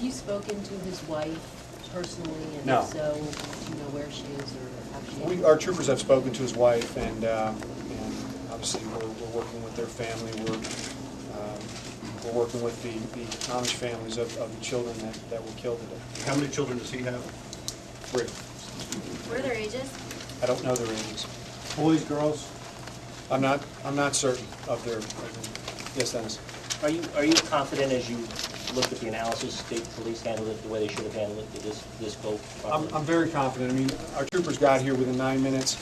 you spoken to his wife personally? And No. if so, do you know where she is or how she is? Our troopers have spoken to his wife, and obviously we're working with their family. We're working with the Amish families of the children that were killed today. How many children does he have? 3. What are their ages? I don't know their ages. Boys, girls? I'm not certain of their. Yes, Dennis. Are you confident, as you looked at the analysis, the police handled it the way they should have handled it? Did this go properly? I'm very confident. I mean, our troopers got here within 9 minutes.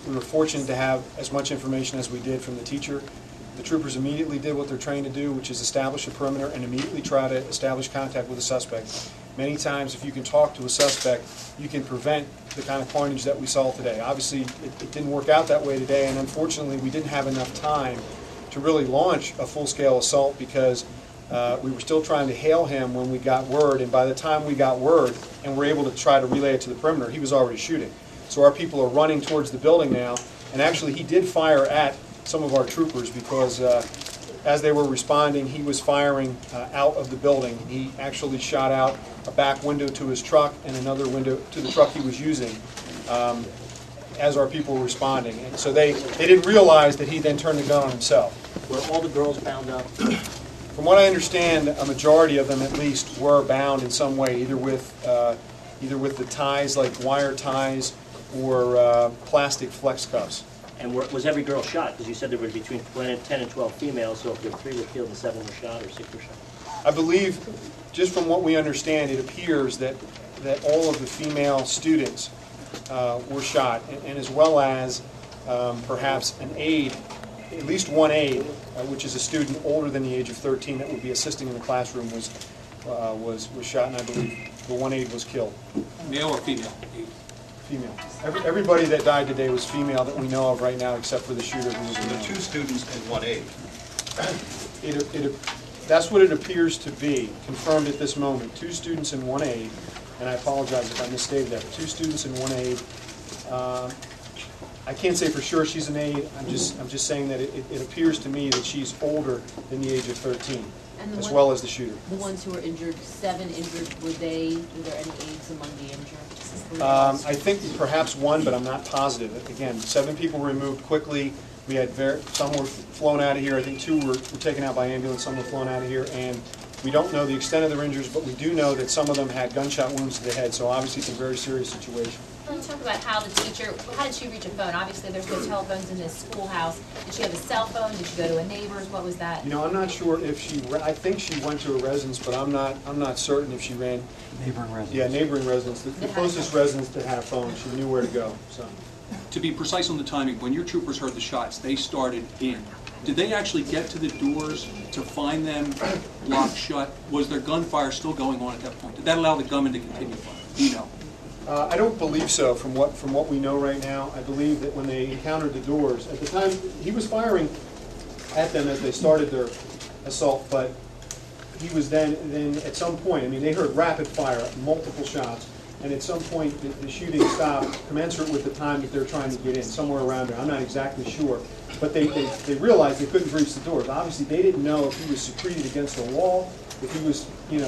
We were fortunate to have as much information as we did from the teacher. The troopers immediately did what they're trained to do, which is establish a perimeter and immediately try to establish contact with a suspect. Many times, if you can talk to a suspect, you can prevent the kind of carnage that we saw today. Obviously, it didn't work out that way today, and unfortunately, we didn't have enough time to really launch a full-scale assault because we were still trying to hail him when we got word, and by the time we got word and were able to try to relay it to the perimeter, he was already shooting. So our people are running towards the building now, and actually he did fire at some of our troopers because as they were responding, he was firing out of the building. He actually shot out a back window to his truck and another window to the truck he was using as our people were responding. And so they didn't realize that he then turned the gun on himself. Were all the girls bound up? From what I understand, a majority of them at least were bound in some way, either with the ties, like wire ties, or plastic flex cuffs. And was every girl shot? Because you said there were between 10 and 12 females, so if there were 3 were killed and 7 were shot or 6 were shot. I believe, just from what we understand, it appears that all of the female students were shot, and as well as perhaps an aide, at least one aide, which is a student older than the age of 13 that would be assisting in the classroom, was shot, and I believe the one aide was killed. Male or female? Female. Everybody that died today was female that we know of right now, except for the shooter who was a So male. the 2 students and 1 aide. That's what it appears to be, confirmed at this moment. 2 students and 1 aide, and I apologize if I misstated that, but 2 students and 1 aide. I can't say for sure she's an aide. I'm just saying that it appears to me that she's older than the age of 13, as well as the shooter. The ones who were injured, 7 injured, were there any aides among the injured? I think perhaps 1, but I'm not positive. Again, 7 people were removed quickly. We had some were flown out of here. I think 2 were taken out by ambulance. Some were flown out of here, and we don't know the extent of their injuries, but we do know that some of them had gunshot wounds to the head. So obviously, it's a very serious situation. Let's talk about how the teacher, how did she reach a phone? Obviously, there's no telephones in this schoolhouse. Did she have a cell phone? Did she go to a neighbor's? What was that? You know, I'm not sure if she. I think she went to a residence, but I'm not certain if she ran. Neighboring residence. Yeah, neighboring residence. The closest residence that had a phone, she knew where to go. So. To be precise on the timing, when your troopers heard the shots, they started in. Did they actually get to the doors to find them locked shut? Was there gunfire still going on at that point? Did that allow the gunman to continue firing? Do you know? I don't believe so. From what we know right now, I believe that when they encountered the doors, at the time he was firing at them as they started their assault, but he was then at some point. I mean, they heard rapid fire, multiple shots, and at some point the shooting stopped, commensurate with the time that they're trying to get in, somewhere around there. I'm not exactly sure, but they realized they couldn't breach the doors. Obviously, they didn't know if he was secreted against a wall, if he was,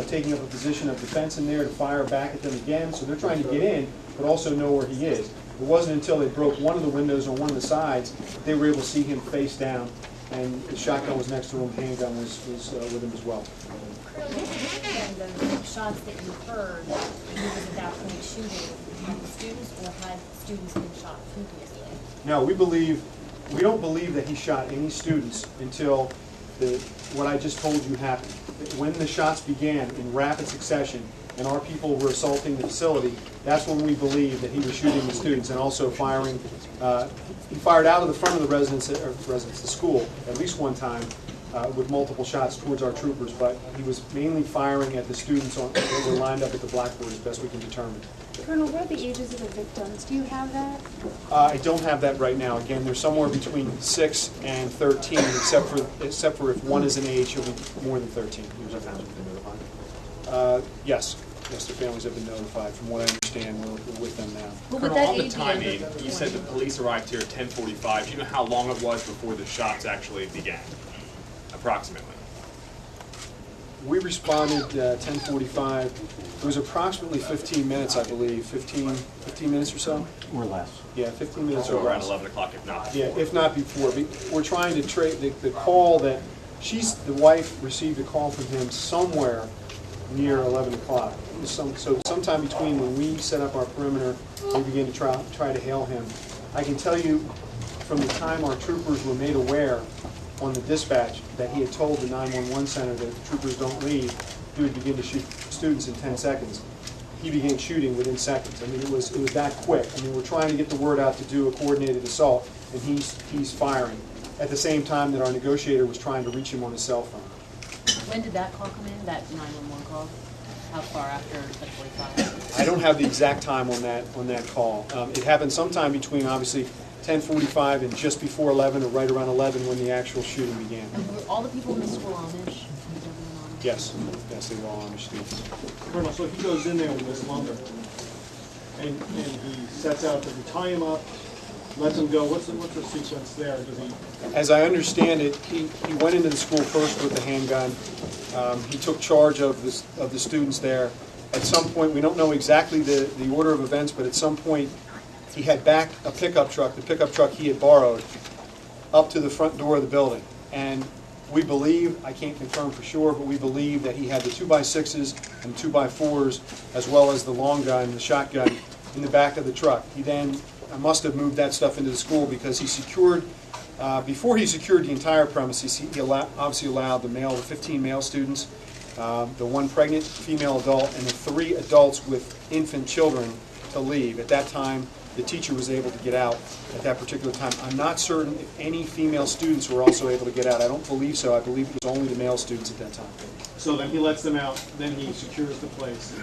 taking up a position of defense in there to fire back at them again. So they're trying to get in, but also know where he is. It wasn't until they broke one of the windows on one of the sides that they were able to see him face down, and the shotgun was next to him, handgun was with him as well. And the shots that you heard, he was at that point shooting at the students, or had students been shot previously? No, we don't believe that he shot any students until what I just told you happened. When the shots began in rapid succession and our people were assaulting the facility, that's when we believe that he was shooting the students and also firing. He fired out of the front of the the school, at least one time, with multiple shots towards our troopers, but he was mainly firing at the students that were lined up at the blackboard, as best we can determine. Colonel, what are the ages of the victims? Do you have that? I don't have that right now. Again, they're somewhere between 6 and 13, except for if one is an age, he'll be more than 13. Yes, the families have been notified. From what I understand, we're with them now. Well, Colonel, that on the age timing, you said the police arrived here at 10:45. Do you know how long it was before the shots actually began, approximately? We responded 10:45. It was approximately 15 minutes, I believe, 15 minutes or so? Or less. Yeah, 15 minutes So or around less. 11 o'clock if not. Yeah, if not before. We're trying to trade the call that the wife received a call from him somewhere near 11 o'clock. So sometime between when we set up our perimeter, we began to try to hail him. I can tell you from the time our troopers were made aware on the dispatch that he had told the 911 center that if the troopers don't leave, he would begin to shoot students in 10 seconds. He began shooting within seconds. I mean, it was that quick. I mean, we're trying to get the word out to do a coordinated assault, and he's firing at the same time that our negotiator was trying to reach him on his cell phone. When did that call come in, that 911 call? How far after 10:45? I don't have the exact time on that call. It happened sometime between, obviously, 10:45 and just before 11, or right around 11 when the actual shooting began. And were all the people in the school Amish? Yes, they were all Amish students. Colonel, so he goes in there with this lumber, and he sets out to tie him up, lets him go. What's the sequence there? Does he? As I understand it, he went into the school first with the handgun. He took charge of the students there. At some point, we don't know exactly the order of events, but at some point, he had backed a pickup truck, the pickup truck he had borrowed, up to the front door of the building. And we believe, I can't confirm for sure, but we believe that he had the 2x6s and 2x4s, as well as the long gun, the shotgun, in the back of the truck. He then must have moved that stuff into the school because he secured, before he secured the entire premises, he obviously allowed the 15 male students, the one pregnant female adult, and the 3 adults with infant children to leave. At that time, the teacher was able to get out at that particular time. I'm not certain if any female students were also able to get out. I don't believe so. I believe it was only the male students at that time. So then he lets them out. Then he secures the place.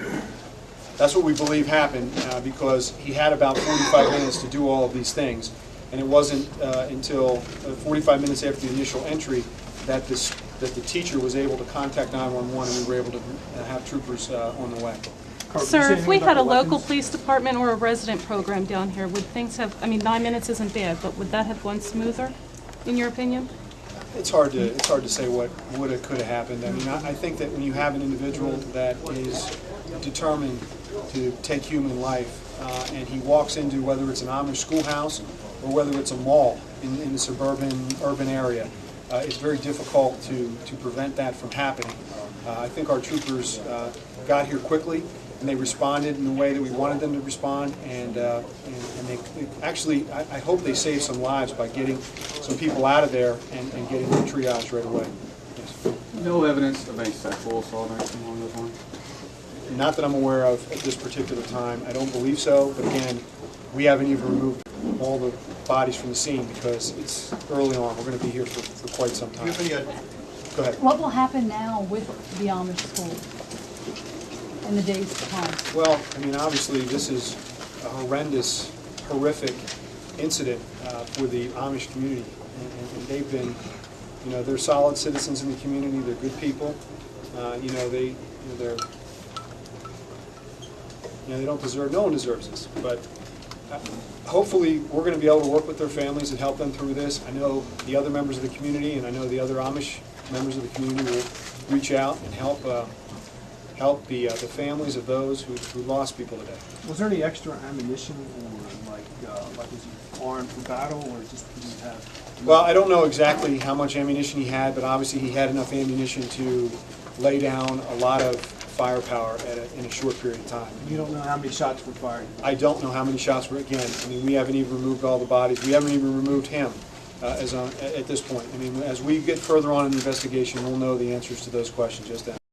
That's what we believe happened because he had about 45 minutes to do all of these things. And it wasn't until 45 minutes after the initial entry that the teacher was able to contact 911 and we were able to have troopers on the way. Sir, if we had a local police department or a resident program down here, would things have, I mean, 9 minutes isn't bad, but would that have gone smoother, in your opinion? It's hard to say what would have, could have happened. I mean, I think that when you have an individual that is determined to take human life, and he walks into whether it's an Amish schoolhouse or whether it's a mall in the suburban, urban area, it's very difficult to prevent that from happening. I think our troopers got here quickly, and they responded in the way that we wanted them to respond, and they actually, I hope they saved some lives by getting some people out of there and getting them triaged right away. Yes. No evidence of any sexual assault or anything along those lines? Not that I'm aware of at this particular time. I don't believe so, but again, we haven't even removed all the bodies from the scene because it's early on. We're going to be here for quite some time. Go ahead. What will happen now with the Amish school in the days to come? Well, I mean, obviously, this is a horrendous, horrific incident for the Amish community, and they've been, you know, they're solid citizens in the community. They're good people. They don't deserve. No one deserves this, but hopefully, we're going to be able to work with their families and help them through this. I know the other members of the community, and I know the other Amish members of the community will reach out and help the families of those who lost people today. Was there any extra ammunition, or like was he armed for battle, or just didn't have? Well, I don't know exactly how much ammunition he had, but obviously he had enough ammunition to lay down a lot of firepower in a short period of time. You don't know how many shots were fired? I don't know how many shots were. Again, I mean, we haven't even removed all the bodies. We haven't even removed him at this point. I mean, as we get further on in the investigation, we'll know the answers to those questions just then.